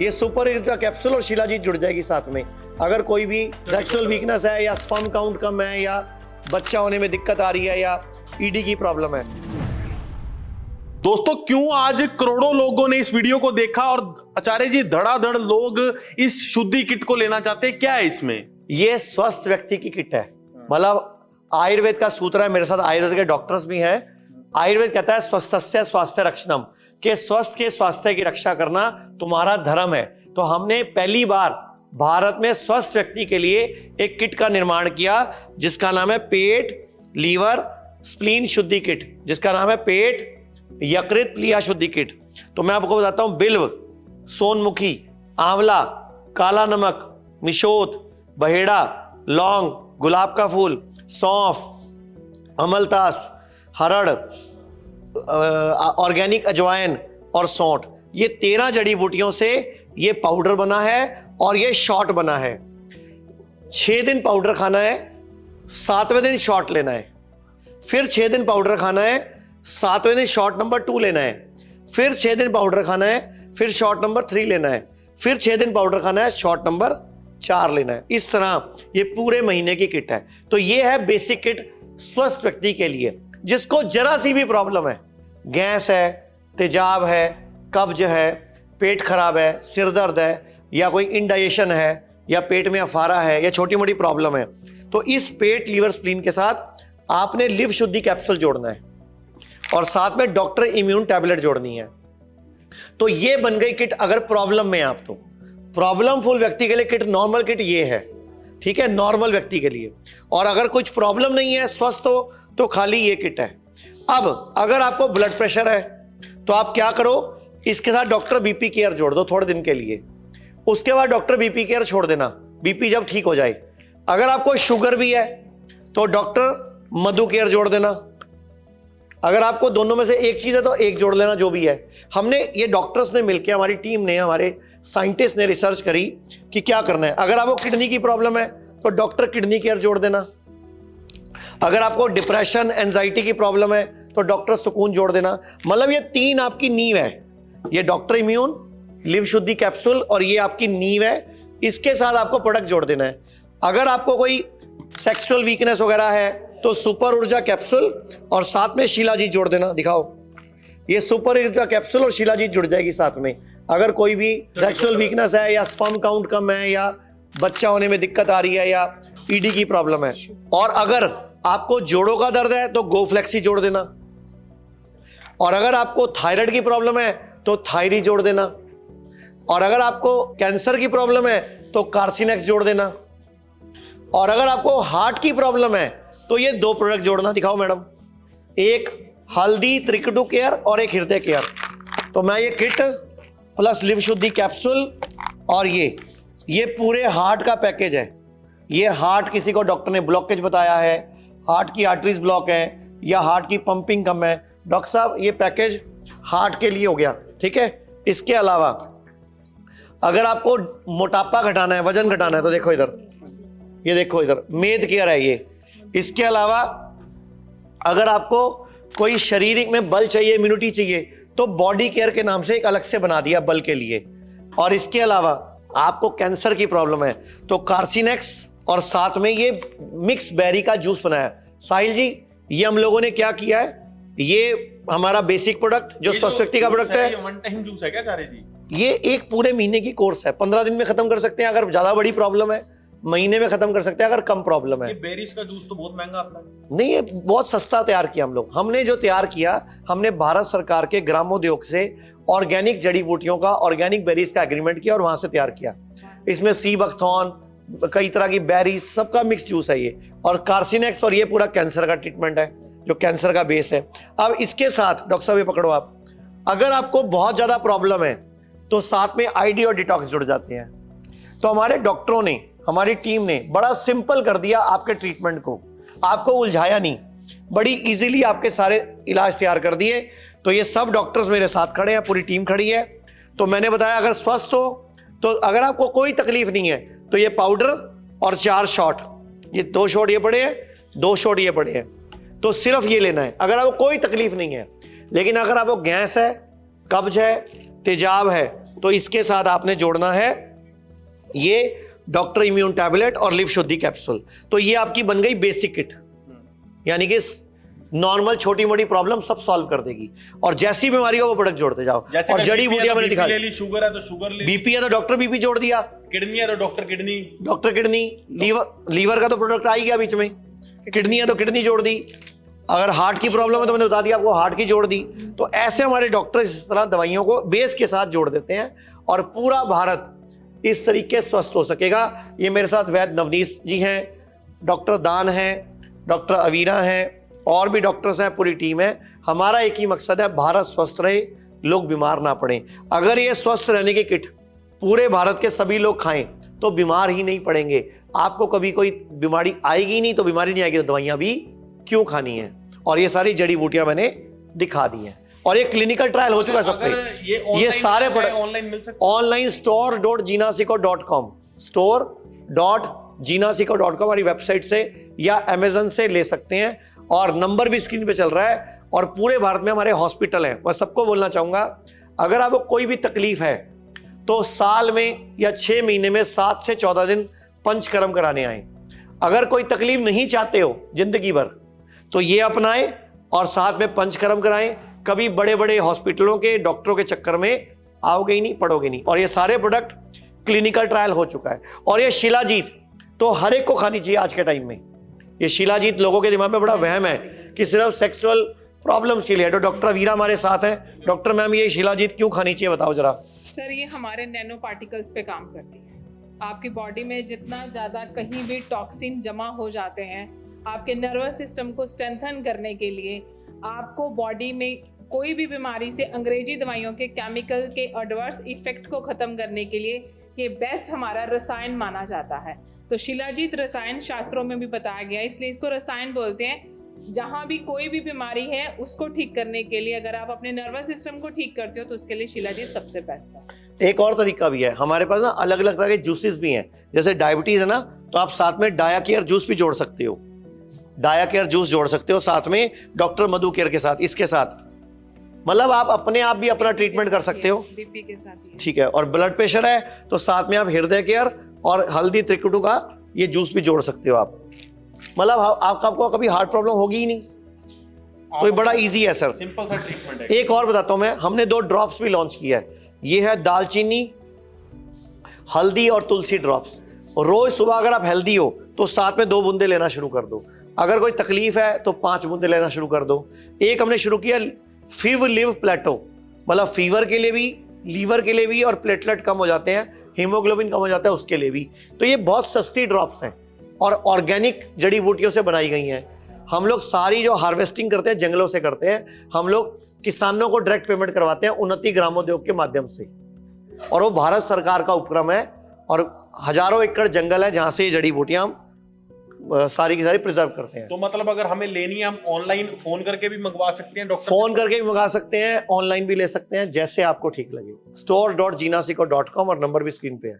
ये सुपर ऊर्जा कैप्सूल और शिलाजीत जुड़ जाएगी साथ में। अगर कोई भी सेक्सुअल वीकनेस है या स्पर्म काउंट कम है या बच्चा होने में दिक्कत आ रही है या ईडी की प्रॉब्लम है। दोस्तों क्यों आज करोड़ों लोगों ने इस वीडियो को देखा और आचार्य जी धड़ाधड़ लोग इस शुद्धि किट को लेना चाहते हैं, क्या है इसमें? ये स्वस्थ व्यक्ति की किट है। मतलब आयुर्वेद का सूत्र है, मेरे साथ आयुर्वेद के डॉक्टर्स भी हैं। आयुर्वेद कहता है स्वस्थस्य स्वास्थ्य रक्षणम, के स्वस्थ के स्वास्थ्य की रक्षा करना तुम्हारा धर्म है। तो हमने पहली बार भारत में स्वस्थ व्यक्ति के लिए एक किट का निर्माण किया जिसका नाम है पेट लीवर स्प्लीन शुद्धि किट, जिसका नाम है पेट यकृत प्लीहा शुद्धि किट। तो मैं आपको बताता हूं, बिल्व, सोनमुखी, आंवला, काला नमक, मिशोत, बहेड़ा, लौंग, गुलाब का फूल, सौंफ, अमलतास, हरड़, ऑर्गेनिक अजवाइन और सौंठ, ये 13 जड़ी बूटियों से ये पाउडर बना है और ये शॉट बना है। 6 दिन पाउडर खाना है, 7वें दिन शॉट लेना है, फिर 6 दिन पाउडर खाना है, 7वें दिन शॉट नंबर 2 लेना है, फिर 6 दिन पाउडर खाना है, फिर शॉट नंबर 3 लेना है, फिर 6 दिन पाउडर खाना है, शॉट नंबर 4 लेना है। इस तरह ये पूरे महीने की किट है। तो ये है बेसिक किट स्वस्थ व्यक्ति के लिए जिसको जरा सी भी प्रॉब्लम है, गैस है, तेजाब है, कब्ज है, पेट खराब है, सिर दर्द है या कोई इंडाइजेशन है या पेट में अफारा है या छोटी मोटी प्रॉब्लम है, तो इस पेट लीवर स्प्लीन के साथ आपने लिव शुद्धि कैप्सूल जोड़ना है और साथ में डॉक्टर इम्यून टैबलेट जोड़नी है। तो ये बन गई किट। अगर प्रॉब्लम में आप तो प्रॉब्लम फुल व्यक्ति के लिए किट, नॉर्मल किट ये है, ठीक है, नॉर्मल व्यक्ति के लिए। और अगर कुछ प्रॉब्लम नहीं है, स्वस्थ हो, तो खाली ये किट है। अब अगर आपको ब्लड प्रेशर है तो आप क्या करो, इसके साथ डॉक्टर बीपी केयर जोड़ दो थोड़े दिन के लिए, उसके बाद डॉक्टर बीपी केयर छोड़ देना, बीपी जब ठीक हो जाए। अगर आपको शुगर भी है तो डॉक्टर मधु केयर जोड़ देना। अगर आपको दोनों में से एक चीज है तो एक जोड़ लेना, जो भी है। हमने ये डॉक्टर्स ने मिलकर, हमारी टीम ने, हमारे साइंटिस्ट ने रिसर्च करी कि क्या करना है। अगर आपको किडनी की प्रॉब्लम है तो डॉक्टर किडनी केयर जोड़ देना। अगर आपको डिप्रेशन एंजाइटी की प्रॉब्लम है तो डॉक्टर सुकून जोड़ देना। मतलब ये 3 आपकी नींव है, ये डॉक्टर इम्यून, लिव शुद्धि कैप्सूल और ये आपकी नींव है। इसके साथ आपको प्रोडक्ट जोड़ देना है। अगर आपको कोई सेक्सुअल वीकनेस वगैरह है तो सुपर ऊर्जा कैप्सूल और साथ में शिलाजीत जोड़ देना। दिखाओ, ये सुपर ऊर्जा कैप्सूल और शिलाजीत जुड़ जाएगी साथ में। अगर कोई भी सेक्सुअल वीकनेस है या स्पर्म काउंट कम है या बच्चा होने में दिक्कत आ रही है या ईडी की प्रॉब्लम है। और अगर आपको जोड़ों का दर्द है तो गोफ्लेक्सी जोड़ देना। और अगर आपको थायराइड की प्रॉब्लम है तो थायरी जोड़ देना। और अगर आपको कैंसर की प्रॉब्लम है तो कार्सिनेक्स जोड़ देना। और अगर आपको हार्ट की प्रॉब्लम है तो ये 2 प्रोडक्ट जोड़ना। दिखाओ मैडम, एक हल्दी त्रिकटु केयर और एक हृदय केयर। तो मैं ये किट प्लस लिव शुद्धि कैप्सूल और ये पूरे हार्ट का पैकेज है। ये हार्ट, किसी को डॉक्टर ने ब्लॉकेज बताया है, हार्ट की आर्टरीज ब्लॉक है या हार्ट की पंपिंग कम है, डॉक्टर साहब ये पैकेज हार्ट के लिए हो गया, ठीक है। इसके अलावा अगर आपको मोटापा घटाना है, वजन घटाना है, तो देखो इधर, ये देखो इधर मेद केयर है ये। इसके अलावा अगर आपको कोई शारीरिक में बल चाहिए, इम्यूनिटी चाहिए, तो बॉडी केयर के नाम से एक अलग से बना दिया बल के लिए। और इसके अलावा आपको कैंसर की प्रॉब्लम है तो कार्सिनेक्स और साथ में ये मिक्स बेरी का जूस बनाया। साहिल जी, ये हम लोगों ने क्या किया है, ये हमारा बेसिक प्रोडक्ट जो स्वस्थ व्यक्ति का प्रोडक्ट है। ये वन टाइम जूस है क्या आचार्य जी? ये एक पूरे महीने की कोर्स है, 15 दिन में खत्म कर सकते हैं। अगर ज्यादा बड़ी प्रॉब्लम है महीने में खत्म कर सकते हैं, अगर कम प्रॉब्लम है। ये बेरीज का जूस तो बहुत महंगा आता है। नहीं, ये बहुत सस्ता तैयार किया हम लोग। हमने जो तैयार किया, हमने भारत सरकार के ग्रामोद्योग से ऑर्गेनिक जड़ी बूटियों का, ऑर्गेनिक बेरीज का एग्रीमेंट किया और वहां से तैयार किया। इसमें सी बकथॉर्न, कई तरह की बेरीज, सबका मिक्स जूस है ये। और कार्सिनेक्स, और ये पूरा कैंसर का ट्रीटमेंट है, जो कैंसर का बेस है। अब इसके साथ डॉक्टर साहब ये पकड़ो आप, अगर आपको बहुत ज्यादा प्रॉब्लम है तो साथ में आईडी और डिटॉक्स जुड़ जाते हैं। तो हमारे डॉक्टरों ने, हमारी टीम ने बड़ा सिंपल कर दिया आपके ट्रीटमेंट को, आपको उलझाया नहीं, बड़ी इजीली आपके सारे इलाज तैयार कर दिए। तो ये सब डॉक्टर्स मेरे साथ खड़े हैं, पूरी टीम खड़ी है। तो मैंने बताया अगर स्वस्थ हो तो, अगर आपको कोई तकलीफ नहीं है तो ये पाउडर और 4 शॉट, ये 2 शॉट ये पड़े हैं, 2 शॉट ये पड़े हैं, तो सिर्फ ये लेना है अगर आपको कोई तकलीफ नहीं है। लेकिन अगर आपको गैस है, कब्ज है, तेजाब है, तो इसके साथ आपने जोड़ना है ये डॉक्टर इम्यून टैबलेट और लिव शुद्धि कैप्सूल। तो ये आपकी बन गई बेसिक किट, यानी कि नॉर्मल छोटी मोटी प्रॉब्लम सब सॉल्व कर देगी। और जैसी बीमारी हो वो प्रोडक्ट जोड़ते जाओ। और जड़ी बूटियां मैंने दिखा दी, शुगर है तो शुगर ले, बीपी है तो डॉक्टर बीपी जोड़ दिया, किडनी है तो डॉक्टर किडनी, लीवर का तो प्रोडक्ट आ ही गया बीच में, किडनी है तो किडनी जोड़ दी, अगर हार्ट की प्रॉब्लम है तो मैंने बता दिया आपको हार्ट की जोड़ दी। तो ऐसे हमारे डॉक्टर इस तरह दवाइयों को बेस के साथ जोड़ देते हैं और पूरा भारत इस तरीके स्वस्थ हो सकेगा। ये मेरे साथ वैद्य नवनीत जी हैं, डॉक्टर दान हैं, डॉक्टर अवीरा हैं, और भी डॉक्टर्स हैं, पूरी टीम है। हमारा एक ही मकसद है, भारत स्वस्थ रहे, लोग बीमार ना पड़े। अगर ये स्वस्थ रहने की किट पूरे भारत के सभी लोग खाएं तो बीमार ही नहीं पड़ेंगे। आपको कभी कोई बीमारी आएगी नहीं, तो बीमारी नहीं आएगी तो दवाइयां भी क्यों खानी है। और ये सारी जड़ी बूटियां मैंने दिखा दी हैं और ये क्लिनिकल ट्रायल हो चुका है सब पे। ये सारे ऑनलाइन मिल सकते, ऑनलाइन store.jinasico.com, store.jinasico.com हमारी वेबसाइट से या अमेजन से ले सकते हैं। और नंबर भी स्क्रीन पे चल रहा है। और पूरे भारत में हमारे हॉस्पिटल हैं। मैं सबको बोलना चाहूंगा, अगर आपको कोई भी तकलीफ है तो साल में या 6 महीने में 7 से 14 दिन पंचकर्म कराने आए। अगर कोई तकलीफ नहीं चाहते हो जिंदगी भर तो ये अपनाएं और साथ में पंचकर्म कराएं। कभी बड़े बड़े हॉस्पिटलों के डॉक्टरों के चक्कर में आओगे ही नहीं, पड़ोगे नहीं। और ये सारे प्रोडक्ट क्लिनिकल ट्रायल हो चुका है। और ये शिलाजीत तो हर एक को खानी चाहिए आज के टाइम में। ये शिलाजीत लोगों के दिमाग में बड़ा वहम है कि सिर्फ सेक्सुअल प्रॉब्लम्स के लिए। तो डॉक्टर अवीरा हमारे साथ हैं। डॉक्टर मैम, ये शिलाजीत क्यों खानी चाहिए बताओ जरा। सर, ये हमारे नैनो पार्टिकल्स पे काम करती है। आपकी बॉडी में जितना ज़्यादा कहीं भी टॉक्सिन जमा हो जाते हैं, आपके नर्वस सिस्टम को स्ट्रेंथन करने के लिए, आपको बॉडी में कोई भी बीमारी से अंग्रेजी दवाइयों के केमिकल के एडवर्स इफेक्ट को ख़त्म करने के लिए ये बेस्ट हमारा रसायन माना जाता है। तो शिलाजीत रसायन शास्त्रों में भी बताया गया है, इसलिए इसको रसायन बोलते हैं। जहाँ भी कोई भी बीमारी है उसको ठीक करने के लिए, अगर आप अपने नर्वस सिस्टम को ठीक करते हो तो उसके लिए शिलाजीत सबसे बेस्ट है। एक और तरीका भी है हमारे पास ना, अलग अलग तरह के जूसेस भी हैं। जैसे डायबिटीज है ना, तो आप साथ में डाया केयर जूस भी जोड़ सकते हो। डाया केयर जूस जोड़ सकते हो साथ में डॉक्टर मधु केयर के साथ, इसके साथ। मतलब आप अपने आप भी अपना ट्रीटमेंट कर सकते हो, बीपी के साथ। ठीक है। और ब्लड प्रेशर है तो साथ में आप हृदय केयर और हल्दी त्रिकुटू का ये जूस भी जोड़ सकते हो आप। मतलब आपको कभी हार्ट प्रॉब्लम होगी ही नहीं। तो ये बड़ा इजी है सर, सिंपल सा ट्रीटमेंट है। एक और बताता हूं मैं, हमने 2 ड्रॉप्स भी लॉन्च किया है। ये है दालचीनी, हल्दी और तुलसी ड्रॉप्स। रोज सुबह अगर आप हेल्दी हो तो साथ में 2 बूंदे लेना शुरू कर दो। अगर कोई तकलीफ है तो 5 बूंदे लेना शुरू कर दो। एक हमने शुरू किया फीवर लिव प्लेटो, मतलब फीवर के लिए भी, लीवर के लिए भी, और प्लेटलेट कम हो जाते हैं, हीमोग्लोबिन कम हो जाता है उसके लिए भी। तो ये बहुत सस्ती ड्रॉप्स हैं और ऑर्गेनिक जड़ी बूटियों से बनाई गई हैं। हम लोग सारी जो हार्वेस्टिंग करते हैं जंगलों से करते हैं। हम लोग किसानों को डायरेक्ट पेमेंट करवाते हैं उन्नति ग्रामोद्योग के माध्यम से। और वो भारत सरकार का उपक्रम है और हजारों एकड़ जंगल है जहां से ये जड़ी बूटियां हम सारी की सारी प्रिजर्व करते हैं। तो मतलब अगर हमें लेनी है, हम ऑनलाइन फोन करके भी मंगवा सकते हैं डॉक्टर? फोन करके भी मंगा सकते हैं, ऑनलाइन भी ले सकते हैं, जैसे आपको ठीक लगे। store.jinasico.com और नंबर भी स्क्रीन पे है।